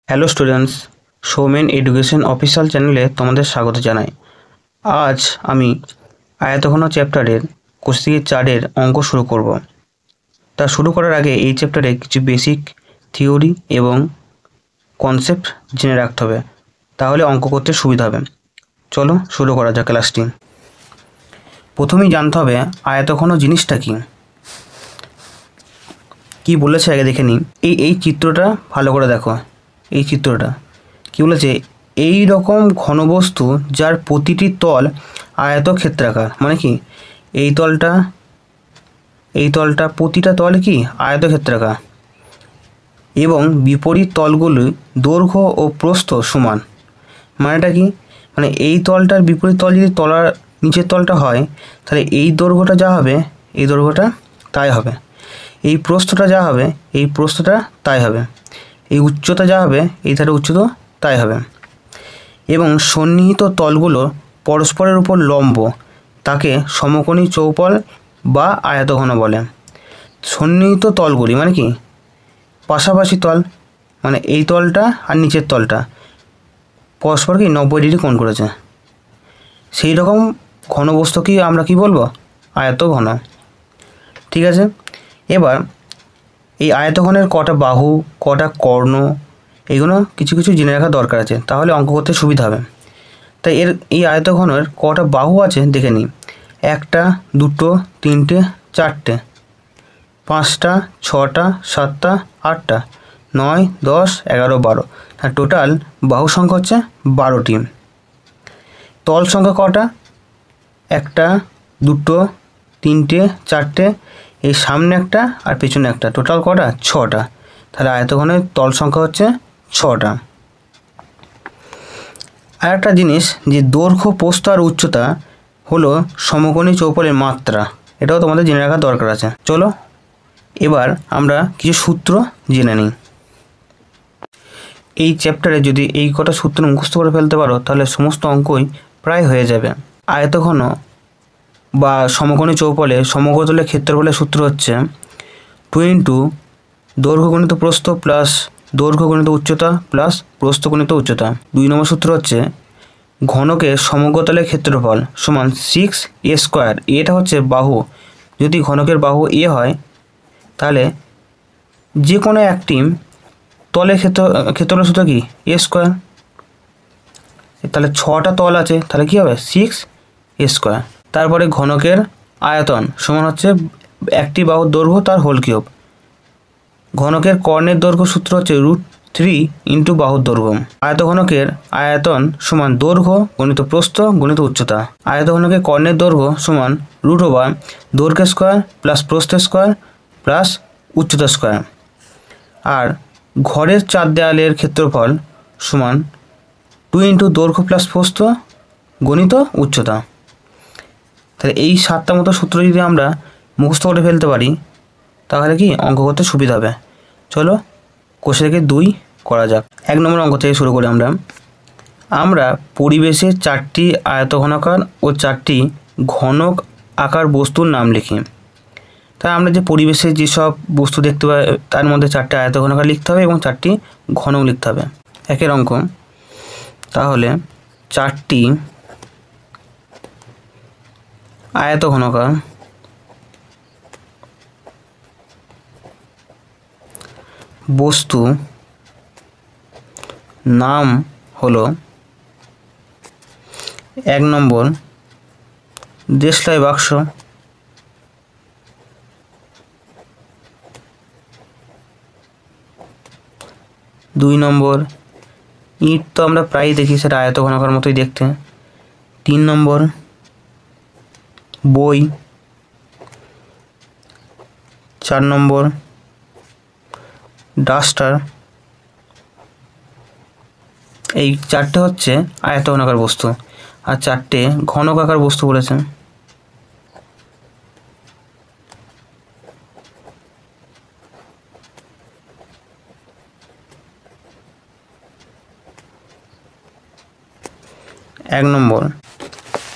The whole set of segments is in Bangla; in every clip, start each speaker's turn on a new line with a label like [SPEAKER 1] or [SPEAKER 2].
[SPEAKER 1] Hello students, Soumen education official চ্যানেলে তোমাদের স্বাগত জানাই। আজ আমি আয়তঘন চ্যাপ্টারের কোষিক চারের অঙ্ক শুরু করব। তা শুরু করার আগে এই চ্যাপ্টারে কিছু বেসিক থিওরি এবং কনসেপ্ট জেনে রাখতে হবে, তাহলে অঙ্ক করতে সুবিধা হবে। চলো শুরু করা যাক ক্লাসটি। প্রথমেই জানতে হবে আয়তঘন জিনিসটা কি বলেছে আগে দেখে নিই। এই চিত্রটা ভালো করে দেখো। এই চিত্রটা কি বলেছে, এই রকম ঘনবস্তু যার প্রতিটি তল আয়তক্ষেত্রাকার, মানে কি এই তলটা প্রতিটা তল কি আয়তক্ষেত্রাকার এবং বিপরীত তলগুলি দৈর্ঘ্য ও প্রস্থ সমান। মানেটা কি, মানে এই তলটার বিপরীত তল যদি তলার নিচের তলটা হয়, তাহলে এই দৈর্ঘ্যটা যা হবে এই দৈর্ঘ্যটা তাই হবে, এই প্রস্থটা যা হবে এই প্রস্থটা তাই হবে, এই উচ্চতা যা হবে এই ধারে উচ্চতা তাই হবে। এবং সন্নিহিত তলগুলো পরস্পরের উপর লম্ব, তাকে সমকোণী চৌপল বা আয়তঘন বলে। সন্নিহিত তলগুলি মানে কি পাশাপাশি তল, মানে এই তলটা আর নিচের তলটা পরস্পর কি 90 ডিগ্রি কোণ করেছে, সেই রকম ঘনবস্তুকেই আমরা কি বলবো, আয়তঘন। ঠিক আছে, এবার এই আয়তঘনের কটা বাহু, কটা কর্ণ, এগুলো কিছু কিছু জেনে রাখা দরকার আছে, তাহলে অঙ্ক করতে সুবিধা হবে। তাই এই আয়তঘনের কটা বাহু আছে দেখে নিই। 1টা 2টো 3টে 4টে 5টা 6টা 7টা 8টা 9 10 11 12, আর টোটাল বাহু সংখ্যা হচ্ছে 12টি। তল সংখ্যা কটা, 1টা 2টো 3টে 4টে, এই সামনে একটা আর পেছনে একটা, টোটাল কটা 6টা। তাহলে আয়তঘনের তল সংখ্যা হচ্ছে 6টা। আর একটা জিনিস, যে দৈর্ঘ্য প্রস্থ আর উচ্চতা হলো সমকোণী চৌপলের মাত্রা, এটাও তোমাদের জেনে রাখার দরকার আছে। চলো এবার আমরা কিছু সূত্র জেনে নিই। এই চ্যাপ্টারে যদি এই কটা সূত্র মুখস্থ করে ফেলতে পারো, তাহলে সমস্ত অঙ্কই প্রায় হয়ে যাবে। আয়তঘন বা সমকোণী চৌপলে সমগ্রতলের ক্ষেত্রফলের সূত্র হচ্ছে 2 দৈর্ঘ্য গুণিত প্রস্থ প্লাস দৈর্ঘ্য গুণিত উচ্চতা প্লাস প্রস্থ গুণিত উচ্চতা। 2 নম্বর সূত্র হচ্ছে ঘনকের সমগ্রতলের ক্ষেত্রফল সমান 6a²। এটা হচ্ছে বাহু, যদি ঘনকের বাহু এ হয়, তাহলে যে কোনো একটি তলের ক্ষেত্রফলের সূত্র কি a²। তাহলে 6টা তল আছে, তাহলে কি হবে 6a²। তারপরে ঘনকের আয়তন সমান হচ্ছে একটি বাহুর দৈর্ঘ্য তার হোল কিউব। ঘনকের কর্ণের দৈর্ঘ্য সূত্র হচ্ছে √3 ইন্টু বাহুর দৈর্ঘ্য। আয়তঘনকের আয়তন সমান দৈর্ঘ্য গণিত প্রস্থ গণিত উচ্চতা। আয়তঘনকের কর্ণের দৈর্ঘ্য সমান √ওভার দৈর্ঘ্য স্কোয়ার প্লাস প্রস্থ স্কোয়ার প্লাস উচ্চতা স্কোয়ার। আর ঘরের 4 দেয়ালের ক্ষেত্রফল সমান 2 ইন্টু দৈর্ঘ্য প্লাস প্রস্থ গণিত উচ্চতা। তাহলে এই 7টা মতো সূত্র যদি আমরা মুখস্থ করে ফেলতে পারি, তাহলে কি অঙ্ক করতে সুবিধা হবে। চলো কোষে থেকে 2 করা যাক। 1 নম্বর অঙ্ক থেকে শুরু করি। আমরা পরিবেশের 4টি আয়তঘনাকার ও 4টি ঘনক আকার বস্তুর নাম লিখি। তাই আমরা যে পরিবেশে যেসব বস্তু দেখতে পাই, তার মধ্যে 4টি আয়তঘনাকার লিখতে হবে এবং 4টি ঘনক লিখতে হবে। একের অঙ্ক, তাহলে 4টি আয়তঘনাকার বস্তু নাম হলো 1 নম্বর দেশলাই বাক্স, 2 নম্বর ইট, তো আমরা প্রায়ই দেখি সেটা আয়তঘনাকার মতোই দেখতে। 3 নম্বর বই, 4 নম্বর ডাস্টার। এই 4টে হচ্ছে আয়তঘনাকার বস্তু, আর 4টে ঘনক আকার বস্তু বলেছে। এক নম্বর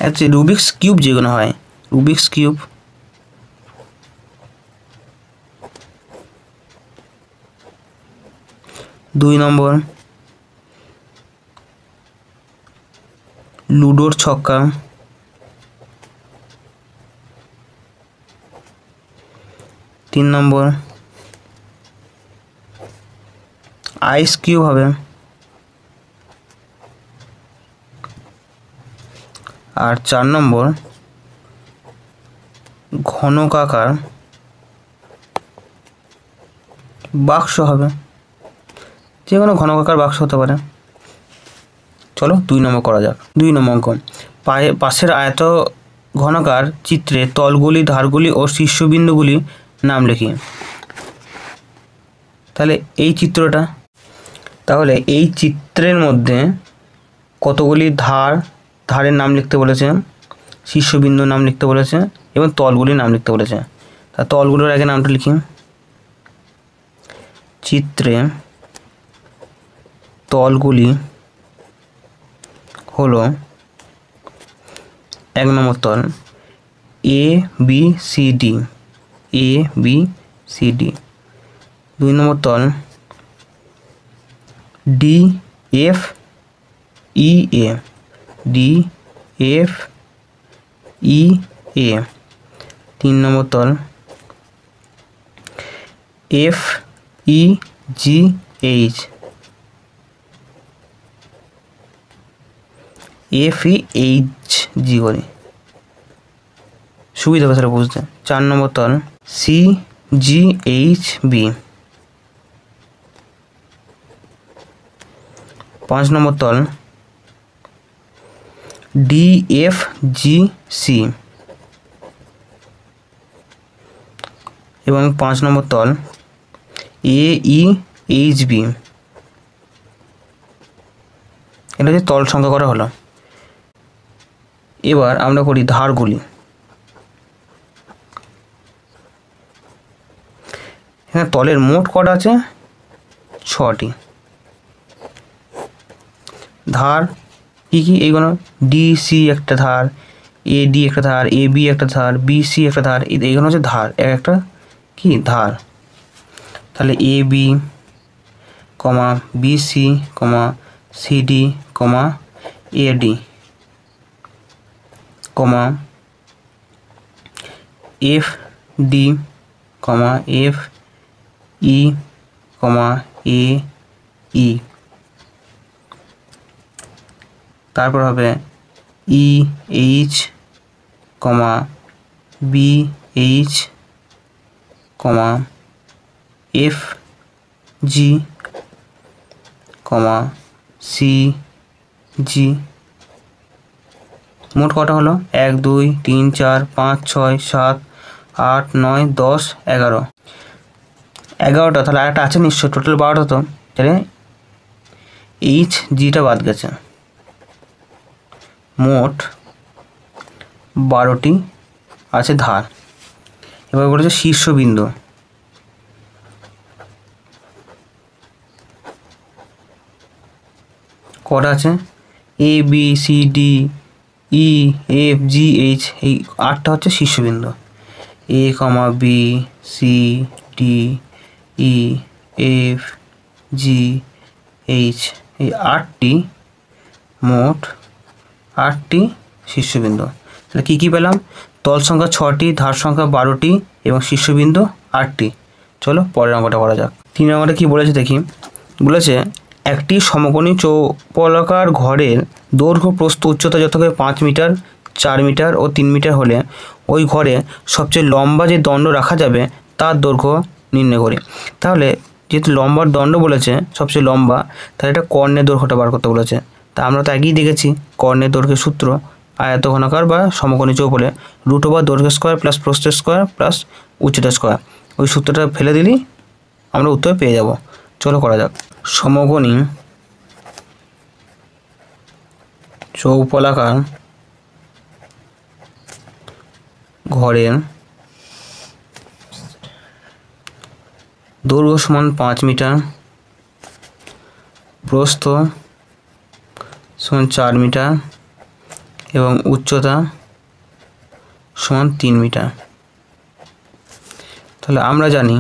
[SPEAKER 1] হচ্ছে রুবিক্স কিউব, যেগুলো হয় রুবিক্স কিউব। 2 নম্বর লুডোর ছক্কা, 3 নম্বর আইস কিউব হবে, আর 4 নম্বর ঘনকাকার বাক্স হবে, যে কোনো ঘনকাকার বাক্স হতে পারে। চলো 2 নম্বর করা যাক। 2 নম্বর অঙ্ক, পাশের আয়ত ঘনকার চিত্রে তলগুলি, ধারগুলি ও শীর্ষবিন্দুগুলি নাম লিখি। তাহলে এই চিত্রটা, তাহলে এই চিত্রের মধ্যে কতগুলি ধারের নাম লিখতে বলেছে, শীর্ষবিন্দুর নাম লিখতে বলেছে এবং তলগুলির নাম লিখতে বলেছে। তা তলগুলোর আগে নামটা লিখি। চিত্রে তলগুলি হলো 1 নম্বর তল এ বি সি ডি, এ বি সি ডি। 2 নম্বর তল ডি এফ ই এ, ডি এফ ই এ। 3 নম্বর তল F E G H, F E H G করি, সুবিধা হবে সেটা বুঝতে। 4 নম্বর তল সি জি এইচ বি। 5 নম্বর তল ডি এফ জি সি এবং 5 নম্বর তল এ ই এইচ বি। এটা হচ্ছে তল সংখ্যা করা হলো। এবার আমরা করি ধারগুলি। হ্যাঁ, তলের মোট কটা আছে? 6টি। ধার কী কী? এইগুলো ডি সি একটা ধার, এ ডি একটা ধার, এ বি একটা ধার, বি সি একটা ধার। এইগুলো হচ্ছে ধার, একটা কি ধার। তাহলে A B comma B C comma C D comma A D comma F D comma F E comma A E. তারপর হবে E H comma B H comma F G comma C G. মোট কটা হলো? 1 2 3 4 5 6 7 8 9 10 11। 11টা। তাহলে আরেকটা আছে নিশ্চয়, টোটাল 12টা। তো তাহলে এইচ জিটা বাদ গেছে। মোট 12টি আছে ধার। এবার বলেছে শীর্ষবিন্দু। কটা আছে? A B C D E F G H, এই 8টা হচ্ছে শীর্ষবিন্দু। A comma B C D E F G H, এই 8টি, মোট 8টি শীর্ষবিন্দু। তাহলে কী কী পেলাম? তল সংখ্যা 6টি, ধার সংখ্যা 12টি এবং শীর্ষবিন্দু 8টি। চলো পরের অঙ্কটা করা যাক। 3 নম্বরটা কী বলেছে দেখি। বলেছে একটি সমকোণী চৌপলাকার ঘরের দৈর্ঘ্য প্রস্থ উচ্চতা যথাক্রমে 5 মিটার, 4 মিটার ও 3 মিটার হলে ওই ঘরে সবচেয়ে লম্বা যে দণ্ড রাখা যাবে তার দৈর্ঘ্য নির্ণয় করি। তাহলে যেহেতু লম্বার দণ্ড বলেছে সবচেয়ে লম্বা, তাহলে এটা কর্ণের দৈর্ঘ্যটা বার করতে বলেছে। তা আমরা তো আগেই দেখেছি কর্ণের দৈর্ঘ্যের সূত্র আয়তঘনাকার বা সমকোণী চৌপলে √ দৈর্ঘ্য স্কোয়ার প্লাস প্রস্থ স্কোয়ার প্লাস উচ্চতা স্কোয়ার। ওই সূত্রটা ফেলে দিলেই আমরা উত্তর পেয়ে যাব। চলো করা যাক। সমকোণী চৌপলাকার ঘরের দৈর্ঘ্য সমান 5 মিটার, প্রস্থ সমান 4 মিটার এবং উচ্চতা সমান 3 মিটার। তাহলে আমরা জানি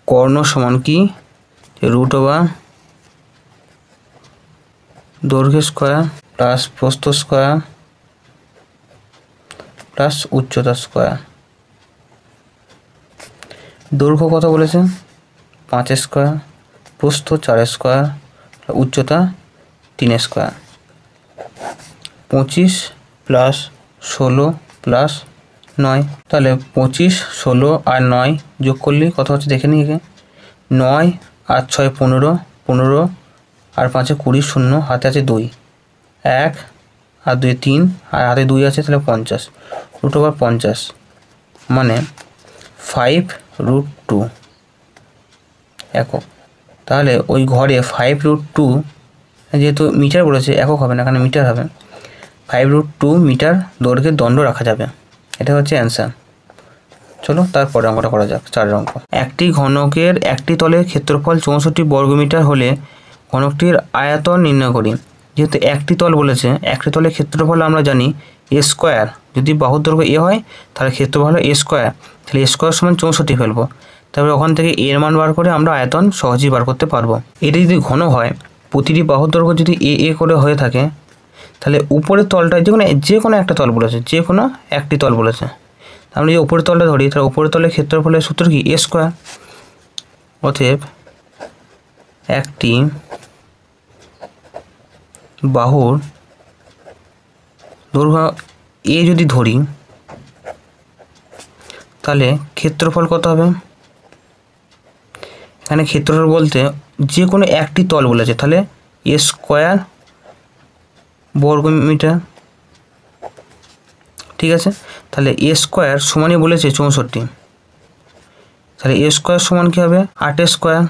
[SPEAKER 1] কর্ণ সমান কি? রুট ওভার দৈর্ঘ্য স্কোয়ার প্লাস প্রস্থ স্কোয়ার প্লাস উচ্চতা স্কোয়ার। দৈর্ঘ্য কত বলেছে? 5 স্কোয়ার, প্রস্থ 4 স্কোয়ার, উচ্চতা 3 স্কোয়ার। 25 প্লাস 16 প্লাস 9, তাহলে 25, 16 আর 9 যোগ করলে কত হচ্ছে দেখে নিই। 9 আর 6 15, 15 আর 5 20, শূন্য হাতে আছে 2, 1 আর 2 3 আর হাতে 2 আছে, তাহলে 50 রুট ওভার 50 মানে 5√2 একক। তাহলে ওই ঘরে 5√2, যেহেতু মিটার বলেছে একক হবে না, এখানে মিটার হবে, 5√2 মিটার দৈর্ঘ্যের দণ্ড রাখা যাবে। এটা হচ্ছে অ্যান্সার। চলো তারপরে অঙ্কটা করা যাক। 4 অঙ্ক। একটি ঘনকের একটি তলের ক্ষেত্রফল 64 বর্গমিটার হলে ঘনকটির আয়তন নির্ণয় করি। যেহেতু একটি তল বলেছে, একটি তলের ক্ষেত্রফল আমরা জানি এ স্কোয়ার, যদি বাহুর দৈর্ঘ্য এ হয় তাহলে ক্ষেত্রফল হলো এ স্কোয়ার, তাহলে এ স্কোয়ার সমান 64 ফেলবো। তারপরে ওখান থেকে এর মান বার করে আমরা আয়তন সহজেই বার করতে পারবো। এটা যদি ঘন হয়, প্রতিটি বাহুর দৈর্ঘ্য যদি এ করে হয়ে থাকে, তাহলে উপরের তলটা যে কোনো একটা তল বলেছে, যে কোনো একটি তল বলেছে, আমরা যদি উপরের তলটা ধরি তাহলে উপরের তলের ক্ষেত্রফলের সূত্র কি? এ স্কোয়ার। অতএব একটি বাহুর দৈর্ঘ্য এ যদি ধরি তাহলে ক্ষেত্রফল কত হবে? এখানে ক্ষেত্রফল বলতে যে কোনো একটি তল বলেছে, তাহলে এ স্কোয়ার বর্গমিটার। ঠিক আছে, তাহলে এ স্কোয়ার সমানই বলেছে 64, তাহলে এ স্কোয়ার সমান কী হবে? 8 স্কোয়ার।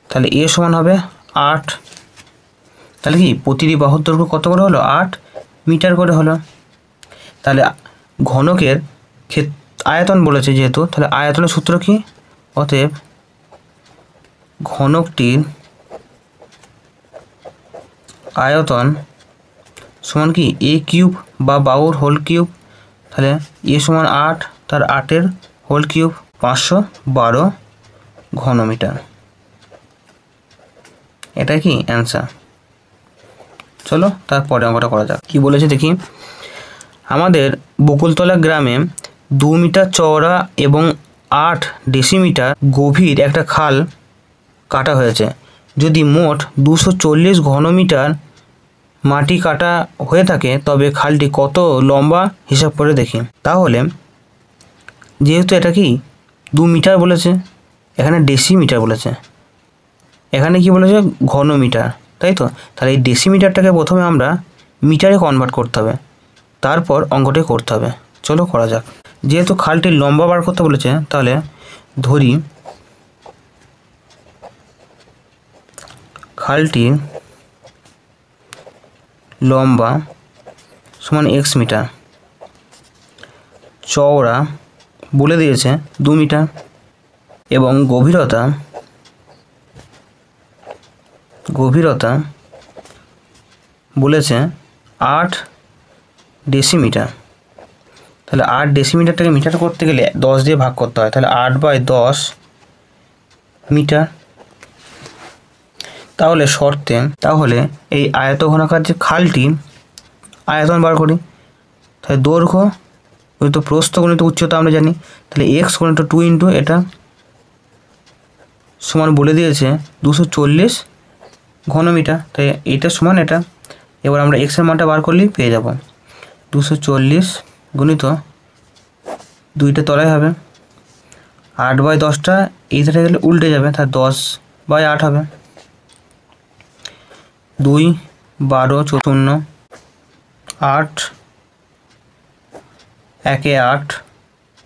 [SPEAKER 1] তাহলে এ সমান হবে 8, তাহলে কি প্রতিটি বাহুর দৈর্ঘ্য কত করে হলো? 8 মিটার করে হলো। তাহলে ঘনকের আয়তন বলেছে যেহেতু, তাহলে আয়তনের সূত্র কি? অতএব ঘনকটির আয়তন সমান কি? এ কিউব বা বাহুর হোল কিউব, তাহলে এ সমান 8, তার 8-এর হোল কিউব 512 ঘনমিটার। এটা কি অ্যান্সার। চলো তারপরে অঙ্কটা করা যাক। কি বলেছে দেখি। আমাদের বকুলতলা গ্রামে 2 মিটার চওড়া এবং 8 ডেসিমিটার গভীর একটা খাল কাটা হয়েছে। যদি মোট 240 ঘনমিটার মাটি কাটা হয়ে থাকে তবে খালটি কত লম্বা হিসাব করে দেখি। তাহলে যেহেতু এটা কি 2 মিটার বলেছে, এখানে ডেসিমিটার বলেছে, এখানে কি বলেছে? ঘনমিটার, তাই তো? তাহলে এই ডেসিমিটারটাকে প্রথমে আমরা মিটারে কনভার্ট করতে হবে, তারপর অঙ্কটি করতে হবে। চলো করা যাক। যেহেতু খালটির লম্বা বার করতে বলেছে, তাহলে ধরি খালটির লম্বা সমান x মিটার, চওড়া বলে দিয়েছে 2 মিটার এবং গভীরতা বলেছে 8 ডেসিমিটার। তাহলে 8 ডেসিমিটারটাকে মিটার করতে গেলে 10 দিয়ে ভাগ করতে হয়, তাহলে 8/10 মিটার। তাহলে এই আয়তঘনাকার যে খালটি আয়তন বার করি, তাহলে দৈর্ঘ্য গণিত প্রস্থ গণিত উচ্চতা আমরা জানি, তাহলে x = 2 ইন্টু এটা সমান বলে দিয়েছে 240 ঘনমিটার, তাই এটা সমান এটা। এবার আমরা x এর মানটা বার করলেই পেয়ে যাব। 240 গুণিত 2টা তলায় হবে, 8/10টা এই ধারে গেলে উল্টে যাবে, তাহলে 10/8 হবে। 2 12 0 8 1 8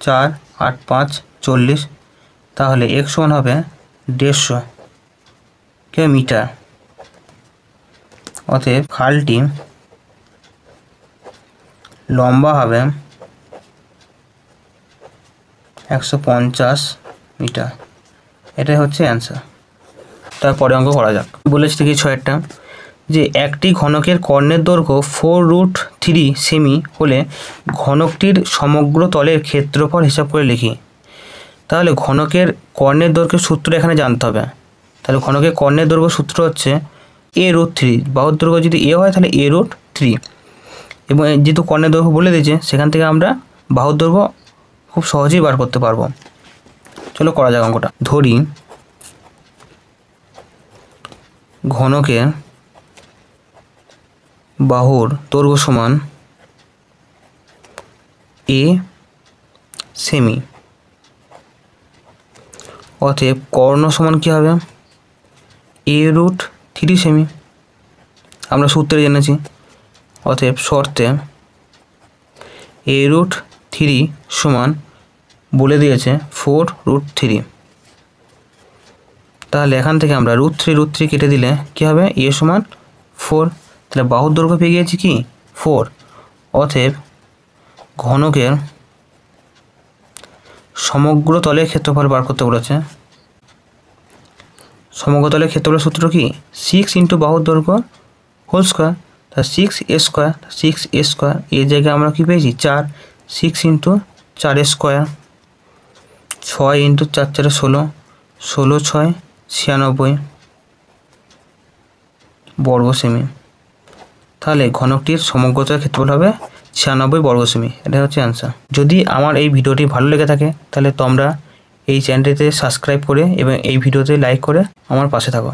[SPEAKER 1] 4 8 5 40, তাহলে x সমান হবে 150 মিটার। অতএব খালটি লম্বা হবে 150 মিটার। এটাই হচ্ছে অ্যান্সার। তারপরে অঙ্ক করা যাক। বলেছি দেখি 6টা, যে একটি ঘনকের কর্ণের দৈর্ঘ্য 4√3 সেমি হলে ঘনকটির সমগ্র তলের ক্ষেত্রফল হিসাব করে লিখি। তাহলে ঘনকের কর্ণের দৈর্ঘ্যের সূত্র এখানে জানতে হবে। তাহলে ঘনকের কর্ণের দৈর্ঘ্য সূত্র হচ্ছে a√3। বাহুর দৈর্ঘ্য যদি a হয় তাহলে a√3, এবং যেহেতু কর্ণের দৈর্ঘ্য বলে দিয়েছে সেখান থেকে আমরা বাহুর দৈর্ঘ্য খুব সহজেই বার করতে পারবো। চলো করা যাক অঙ্কটা। ধরি ঘনকের বাহুর দৈর্ঘ্য সমান a সেমি, অতএব কর্ণ সমান কী হবে a√3 সেমি। আমরা সূত্রে জেনেছি, অতএব শর্তে a√3 সমান বলে দিয়েছে 4√3। তাহলে এখান থেকে আমরা √3 কেটে দিলে কী হবে, a সমান 4। তাহলে বাহুর দৈর্ঘ্য পেয়ে গিয়েছি কি 4। অতএব ঘনকের সমগ্র তলের ক্ষেত্রফল বার করতে বলেছে। সমগ্র তলের ক্ষেত্রফলের সূত্র কি 6 ইন্টু বাহুর দৈর্ঘ্য হোল স্কোয়ার, তা 6a স্কোয়ার। 6a স্কোয়ার এই জায়গায় আমরা কী পেয়েছি 4, 6 ইন্টু 4 স্কোয়ার, 6 ইন্টু 4 4 16, 16 6 96 বর্গ সেমি। তাহলে ঘনকটির সমগ্রতার ক্ষেত্রফল হবে 96 বর্গ সেমি। এটা হচ্ছে অ্যান্সার। যদি আমার এই ভিডিওটি ভালো লেগে থাকে তাহলে তোমরা এই চ্যানেলটিতে সাবস্ক্রাইব করে এবং এই ভিডিওতে লাইক করে আমার পাশে থাকো।